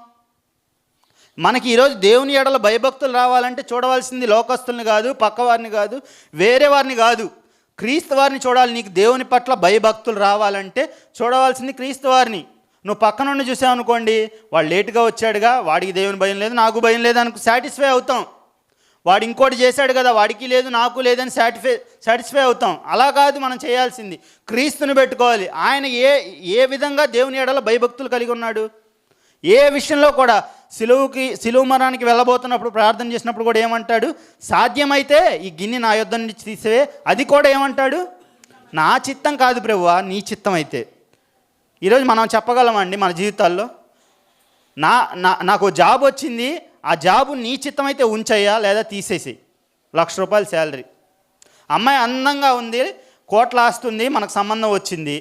మనకి ఈరోజు దేవుని ఎడల భయభక్తులు రావాలంటే చూడవలసింది లోకస్తుల్ని కాదు, పక్కవారిని కాదు, వేరే వారిని కాదు, క్రీస్తు వారిని చూడాలి. నీకు దేవుని పట్ల భయభక్తులు రావాలంటే చూడవలసింది క్రీస్తు వారిని. నువ్వు పక్క నుండి చూసావు అనుకోండి, వాడు లేటుగా వచ్చాడుగా, వాడికి దేవుని భయం లేదు, నాకు భయం లేదు అనుకు సాటిస్ఫై అవుతాం. వాడు ఇంకోటి చేశాడు కదా, వాడికి లేదు నాకు లేదని సాటిస్ఫై అవుతాం. అలా కాదు మనం చేయాల్సింది, క్రీస్తుని పెట్టుకోవాలి. ఆయన ఏ విధంగా దేవుని ఎడల భయభక్తులు కలిగి ఉన్నాడు? ఏ విషయంలో కూడా సిలువ మరణానికి వెళ్ళబోతున్నప్పుడు ప్రార్థన చేసినప్పుడు కూడా ఏమంటాడు? సాధ్యమైతే ఈ గిన్నె నా యొద్ద నుంచి తీసివే. అది కూడా ఏమంటాడు? నా చిత్తం కాదు ప్రభువా, నీ చిత్తం అయితే. ఈరోజు మనం చెప్పగలమండి మన జీవితాల్లో, నాకు జాబ్ వచ్చింది, ఆ జాబు నీ చిత్తం అయితే ఉంచయ్యా, లేదా తీసేసి. ₹1,00,000 శాలరీ, అమ్మాయి అందంగా ఉంది, కోట్ల ఆస్తుంది, మనకు సంబంధం వచ్చింది,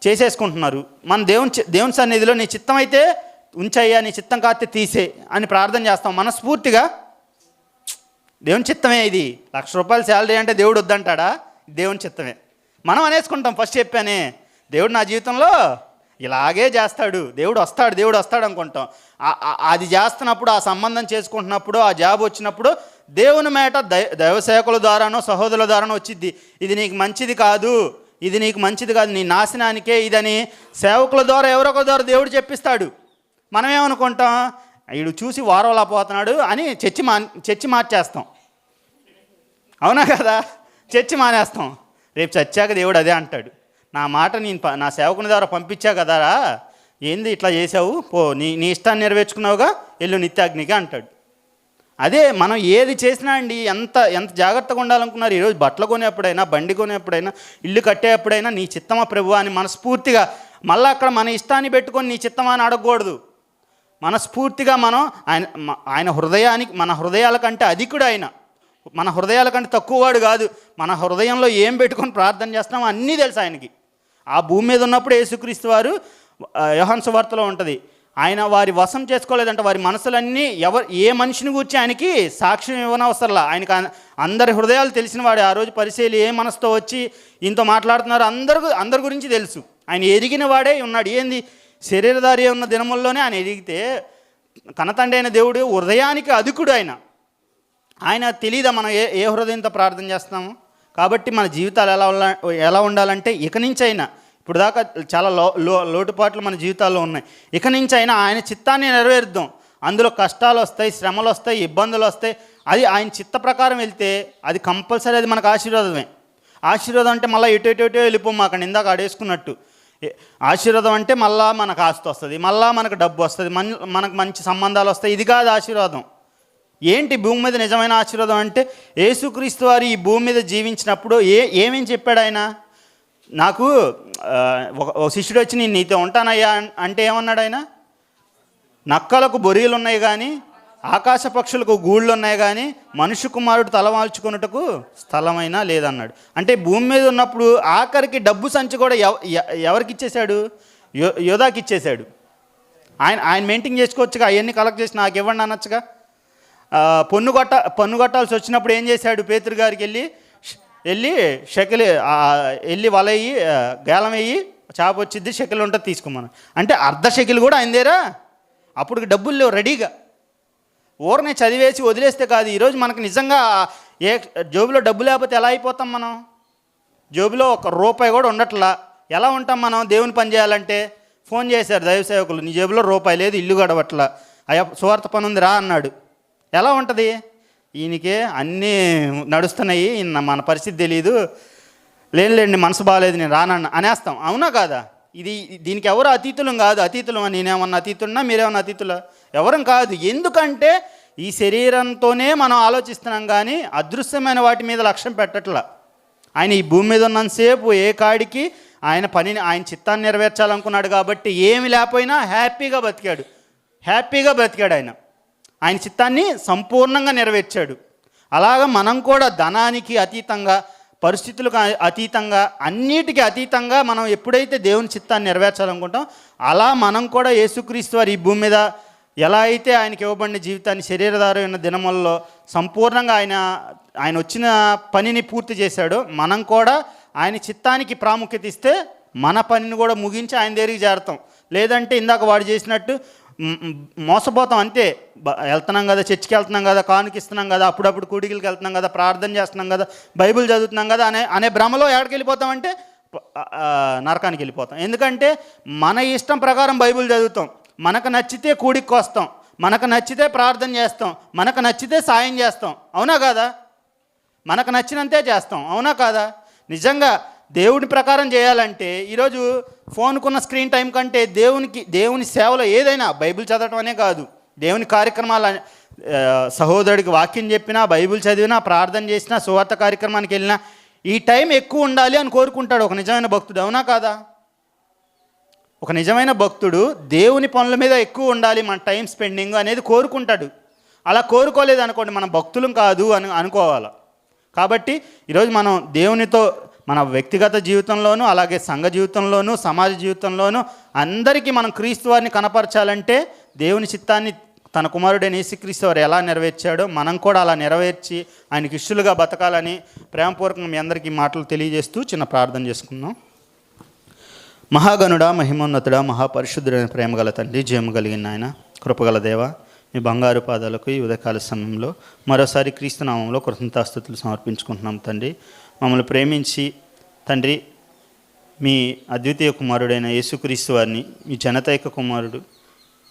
చేసేసుకుంటున్నారు. మన దేవుని సన్నిధిలో నీ చిత్తం అయితే ఉంచయ్యా, నీ చిత్తం కాస్తే తీసే అని ప్రార్థన చేస్తాం మనస్ఫూర్తిగా. దేవుని చిత్తమే ఇది. ₹1,00,000 శాలరీ అంటే దేవుడు వద్దంటాడా? దేవుని చిత్తమే. మనం అనేసుకుంటాం, ఫస్ట్ చెప్పానే, దేవుడు నా జీవితంలో ఇలాగే చేస్తాడు, దేవుడు వస్తాడు అనుకుంటాం. అది చేస్తున్నప్పుడు, ఆ సంబంధం చేసుకుంటున్నప్పుడు, ఆ జాబ్ వచ్చినప్పుడు దేవుని మేట దైవ సేవకుల ద్వారానో సహోదరుల ద్వారానో వచ్చిద్ది. ఇది నీకు మంచిది కాదు, ఇది నీకు మంచిది కాదు, నీ నాశనానికే ఇదని సేవకుల ద్వారా ఎవరొక ద్వారా దేవుడు చెప్పిస్తాడు. మనమేమనుకుంటాం, వీడు చూసి వారంలా పోతున్నాడు అని చర్చి మార్చేస్తాం. అవునా కదా? చర్చి మానేస్తాం. రేపు చచ్చాక దేవుడు అదే అంటాడు, నా మాట నేను నా సేవకుని ద్వారా పంపించా కదరా, ఏంది ఇట్లా చేసావు, పో నీ ఇష్టాన్ని నెరవేర్చుకున్నావుగా, వెళ్ళు నిత్యాగ్నిగా అంటాడు. అదే మనం ఏది చేసినా అండి, ఎంత జాగ్రత్తగా ఉండాలనుకున్నారు. ఈరోజు బట్టలు కొనేప్పుడైనా, బండి కొనేప్పుడైనా, ఇల్లు కట్టేప్పుడైనా నీ చిత్తమా ప్రభువా అని మనస్ఫూర్తిగా, మళ్ళీ అక్కడ మన ఇష్టాన్ని పెట్టుకొని నీ చిత్తమా అని అడగకూడదు. మనస్ఫూర్తిగా మనం ఆయన హృదయానికి, మన హృదయాల కంటే అధికుడు ఆయన, మన హృదయాల కంటే తక్కువవాడు కాదు. మన హృదయంలో ఏం పెట్టుకొని ప్రార్థన చేస్తున్నామో అన్నీ తెలుసు ఆయనకి. ఆ భూమి మీద ఉన్నప్పుడు యేసుక్రీస్తు వారు, యోహాను సువార్తలో ఉంటుంది, ఆయన వారి వశం చేసుకోలేదంట. వారి మనసులన్నీ ఏ మనిషిని గురించి ఆయనకి సాక్ష్యం ఇవ్వనవసరంలా. ఆయనకి అందరి హృదయాలు తెలిసిన వాడు. ఆ రోజు పరిశీలి ఏ మనసుతో వచ్చి ఇంతో మాట్లాడుతున్నారు అందరి గురించి తెలుసు. ఆయన ఎరిగిన వాడే ఉన్నాడు. ఏంది, శరీరధారి ఉన్న దినముల్లోనే ఆయన ఎరిగితే, కనతండ్రి అయిన దేవుడు హృదయానికి అధికుడు ఆయన తెలియదా మనం ఏ హృదయంతో ప్రార్థన చేస్తున్నాము? కాబట్టి మన జీవితాలు ఎలా ఉండాలంటే, ఇక నుంచి అయినా, ఇప్పుడు దాకా చాలా లోటుపాట్లు మన జీవితాల్లో ఉన్నాయి, ఇక నుంచి అయినా ఆయన చిత్తాన్ని నెరవేరుద్దాం. అందులో కష్టాలు వస్తాయి, శ్రమలు వస్తాయి, ఇబ్బందులు వస్తాయి. అది ఆయన చిత్త ప్రకారం వెళ్తే అది కంపల్సరీ అది మనకు ఆశీర్వాదమే. ఆశీర్వాదం అంటే మళ్ళీ ఎటు వెళ్ళిపోం, అక్కడ ఇందాక ఆడేసుకున్నట్టు. ఆశీర్వాదం అంటే మళ్ళీ మనకు ఆస్తి వస్తుంది, మళ్ళీ మనకు డబ్బు వస్తుంది, మనకు మంచి సంబంధాలు వస్తాయి. ఇది కాదు ఆశీర్వాదం. ఏంటి భూమి మీద నిజమైన ఆశీర్వాదం అంటే, యేసుక్రీస్తు వారు ఈ భూమి మీద జీవించినప్పుడు ఏమేమి చెప్పాడు ఆయన? నాకు ఒక శిష్యుడు వచ్చి నేను నీతో ఉంటానయ్యా అంటే ఏమన్నాడు ఆయన? నక్కలకు బొరియలు ఉన్నాయి కానీ, ఆకాశ పక్షులకు గూళ్ళు ఉన్నాయి కానీ, మనుష్య కుమారుడు తలవాల్చుకున్నట్టుకు స్థలమైనా లేదన్నాడు. అంటే భూమి మీద ఉన్నప్పుడు ఆఖరికి డబ్బు సంచి కూడా ఎవరికి ఇచ్చేశాడు? యోధాకి ఇచ్చేశాడు. ఆయన మెయింటైన్ చేసుకోవచ్చుగా, అవన్నీ కలెక్ట్ చేసి నాకు ఇవ్వండి అనొచ్చుగా. పన్ను కొట్టాల్సి వచ్చినప్పుడు ఏం చేశాడు? పేతురు గారికి వెళ్ళి వెళ్ళి వలయ్యి గేలం వేయి, చేప వచ్చిద్ది, షెకిల్ ఉంటుంది తీసుకోమని అంటే అర్ధ షెకిల్ కూడా అయిందేరా. అప్పుడు డబ్బులు లేవు రెడీగా. ఊరనే చదివేసి వదిలేస్తే కాదు. ఈరోజు మనకు నిజంగా జోబులో డబ్బు లేకపోతే ఎలా అయిపోతాం మనం? జోబులో ₹1 కూడా ఉండట్లా. ఎలా ఉంటాం మనం? దేవుని పని చేయాలంటే ఫోన్ చేశారు దైవ సేవకులు, నీ జేబులో ₹1 లేదు, ఇల్లు గడవట్లా, అయ్యా సువార్త పని ఉంది రా అన్నాడు. ఎలా ఉంటుంది? ఈయనకే అన్నీ నడుస్తున్నాయి, మన పరిస్థితి తెలియదు, లేండి మనసు బాగాలేదు నేను రానన్న అనేస్తాం. అవునా కాదా? దీనికి ఎవరు అతీతులం కాదు. అతీతులం నేనేమన్నా అతీతున్నా, మీరేమన్నా అతీతులా? ఎవరం కాదు. ఎందుకంటే ఈ శరీరంతోనే మనం ఆలోచిస్తున్నాం కానీ అదృశ్యమైన వాటి మీద లక్ష్యం పెట్టట్లా. ఆయన ఈ భూమి మీద ఉన్నంతసేపు ఏ కాడికి ఆయన పనిని, ఆయన చిత్తాన్ని నెరవేర్చాలనుకున్నాడు కాబట్టి ఏమి లేకపోయినా హ్యాపీగా బతికాడు. హ్యాపీగా బ్రతికాడు. ఆయన చిత్తాన్ని సంపూర్ణంగా నెరవేర్చాడు. అలాగ మనం కూడా ధనానికి అతీతంగా, పరిస్థితులకు అతీతంగా, అన్నిటికీ అతీతంగా మనం ఎప్పుడైతే దేవుని చిత్తాన్ని నెరవేర్చాలనుకుంటాం, అలా మనం కూడా యేసుక్రీస్తు వారు ఈ భూమి మీద ఎలా అయితే ఆయనకి ఇవ్వబడిన జీవితాన్ని శరీరధారమైన దినములలో సంపూర్ణంగా ఆయన వచ్చిన పనిని పూర్తి చేశాడో, మనం కూడా ఆయన చిత్తానికి ప్రాముఖ్యత ఇస్తే మన పనిని కూడా ముగించి ఆయన దగ్గరికి చేరతాం. లేదంటే ఇందాక వాడు చేసినట్టు మోసపోతాం అంతే. వెళ్తున్నాం కదా, చర్చికి వెళ్తున్నాం కదా, కానుకిస్తున్నాం కదా, అప్పుడప్పుడు కూడికలకి వెళ్తున్నాం కదా, ప్రార్థన చేస్తున్నాం కదా, బైబిల్ చదువుతున్నాం కదా అనే భ్రమలో ఎక్కడికి వెళ్ళిపోతామంటే నరకానికి వెళ్ళిపోతాం. ఎందుకంటే మన ఇష్టం ప్రకారం బైబిల్ చదువుతాం, మనకు నచ్చితే కూడికి వస్తాం, మనకు నచ్చితే ప్రార్థన చేస్తాం, మనకు నచ్చితే సాయం చేస్తాం. అవునా కాదా? మనకు నచ్చినంతే చేస్తాం. అవునా కాదా? నిజంగా దేవుని ప్రకారం చేయాలంటే ఈరోజు ఫోన్కున్న స్క్రీన్ టైం కంటే దేవుని సేవలో ఏదైనా, బైబిల్ చదవటం అనే కాదు, దేవుని కార్యక్రమాలు, సహోదరుడికి వాక్యం చెప్పినా, బైబిల్ చదివినా, ప్రార్థన చేసినా, సువార్త కార్యక్రమానికి వెళ్ళినా ఈ టైం ఎక్కువ ఉండాలి అని కోరుకుంటాడు ఒక నిజమైన భక్తుడు. అవునా కాదా? ఒక నిజమైన భక్తుడు దేవుని పనుల మీద ఎక్కువ ఉండాలి మన టైం స్పెండింగ్ అనేది కోరుకుంటాడు. అలా కోరుకోలేదు అనుకోండి, మనం భక్తులం కాదు అని అనుకోవాలి. కాబట్టి ఈరోజు మనం దేవునితో మన వ్యక్తిగత జీవితంలోనూ, అలాగే సంఘ జీవితంలోనూ, సమాజ జీవితంలోనూ అందరికీ మనం క్రీస్తు వారిని కనపరచాలంటే దేవుని చిత్తాన్ని తన కుమారుడైన యేసుక్రీస్తు వారు ఎలా నెరవేర్చాడో మనం కూడా అలా నెరవేర్చి ఆయనకి ఇష్టలుగా బతకాలని ప్రేమపూర్వకంగా మీ అందరికీ మాటలు తెలియజేస్తూ చిన్న ప్రార్థన చేసుకుందాం. మహాగణుడా, మహిమోన్నతుడా, మహాపరిశుద్ధుడైన ప్రేమగల తండ్రి, జయము కలిగిన ఆయన, కృపగల దేవ, మీ బంగారు పాదాలకు ఈ ఉదయకాల సమయంలో మరోసారి క్రీస్తు నామంలో కృతజ్ఞతాస్తుతులు సమర్పించుకుంటున్నాం. తండ్రి, మమ్మల్ని ప్రేమించి తండ్రి మీ అద్వితీయ కుమారుడైన యేసుక్రీస్తు వారిని, మీ జనతైక కుమారుడు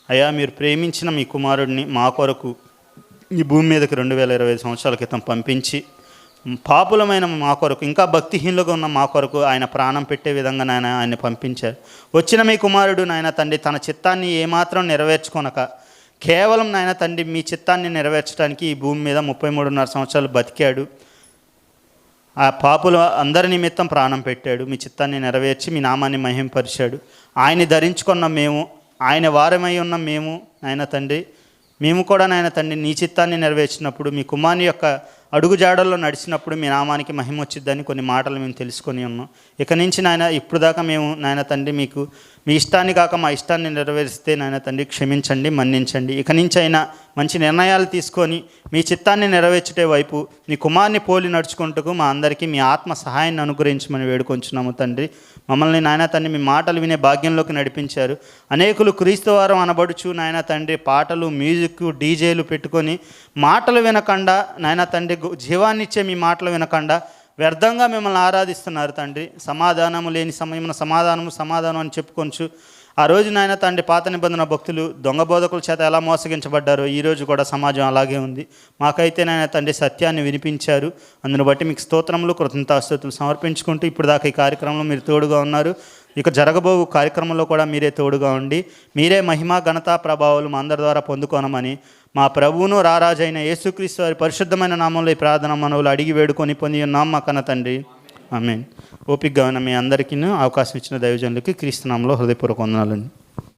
అయ్యా, మీరు ప్రేమించిన మీ కుమారుడిని మా కొరకు ఈ భూమి మీదకి 2025 సంవత్సరాల క్రితం పంపించి పాపులమైన మా కొరకు, ఇంకా భక్తిహీనులుగా ఉన్న మా కొరకు ఆయన ప్రాణం పెట్టే విధంగా నాయన ఆయన్ని పంపించారు. వచ్చిన మీ కుమారుడు నాయన తండ్రి తన చిత్తాన్ని ఏమాత్రం నెరవేర్చుకొనక కేవలం నాయన తండ్రి మీ చిత్తాన్ని నెరవేర్చడానికి ఈ భూమి మీద 33.5 సంవత్సరాలు బతికాడు. ఆ పాపుల అందరి నిమిత్తం ప్రాణం పెట్టాడు. మీ చిత్తాన్ని నెరవేర్చి మీ నామాన్ని మహింపరిచాడు. ఆయన్ని ధరించుకున్న మేము, ఆయన వారమై ఉన్న మేము నాయన తండ్రి, మేము కూడా నాయన తండ్రి నీ చిత్తాన్ని నెరవేర్చినప్పుడు, మీ కుమారుని యొక్క అడుగు జాడల్లో నడిచినప్పుడు మీ నామానికి మహిమ వచ్చిద్దని కొన్ని మాటలు మేము తెలుసుకొని ఉన్నాం. ఇక నుంచి నాయన ఇప్పుడు దాకా మేము నాయన తండ్రి మీకు మీ ఇష్టాన్ని కాక మా ఇష్టాన్ని నెరవేరిస్తే నాయన తండ్రి క్షమించండి, మన్నించండి. ఇక నుంచి అయినా మంచి నిర్ణయాలు తీసుకొని మీ చిత్తాన్ని నెరవేర్చుటే వైపు మీ కుమారుని పోలి నడుచుకుంటూ మా అందరికీ మీ ఆత్మ సహాయాన్ని అనుగ్రహించమని వేడుకొంచున్నాము తండ్రి. మమ్మల్ని నాయన తండ్రి మీ మాటలు వినే భాగ్యంలోకి నడిపించారు. అనేకులు క్రీస్తు వారం అనబడుచు నాయన తండ్రి పాటలు, మ్యూజిక్, డీజేలు పెట్టుకొని మాటలు వినకుండా నాయన తండ్రి జీవాన్ని ఇచ్చే మీ మాటలు వినకుండా వ్యర్థంగా మిమ్మల్ని ఆరాధిస్తున్నారు తండ్రి. సమాధానము లేని సమయంలో సమాధానం అని చెప్పుకొంచు ఆ రోజు నాయన తండ్రి పాత నిబంధన భక్తులు దొంగ బోధకుల చేత ఎలా మోసగించబడ్డారో ఈరోజు కూడా సమాజం అలాగే ఉంది. మాకైతే నాయన తండ్రి సత్యాన్ని వినిపించారు. అందును బట్టి మీకు స్తోత్రములు, కృతజ్ఞతాస్తుతులు సమర్పించుకుంటూ ఇప్పుడు దాకా ఈ కార్యక్రమంలో మీరు తోడుగా ఉన్నారు. ఇక జరగబోవు కార్యక్రమంలో కూడా మీరే తోడుగా ఉండి మీరే మహిమ, ఘనత, ప్రభావాలు మా అందరి ద్వారా పొందుకోనమని మా ప్రభువును రారాజైన యేసుక్రీస్తు వారి పరిశుద్ధమైన నామంలో ఈ ప్రార్థన మనవులు అడిగి వేడుకొని పొంది ఉన్నాం మా కన్న తండ్రి. ఆమేన్. ఓపికగా ఉన్న మీ అందరికీ అవకాశం ఇచ్చిన దైవజనులకి క్రీస్తు నామంలో హృదయపూర్వక వందనాలండి.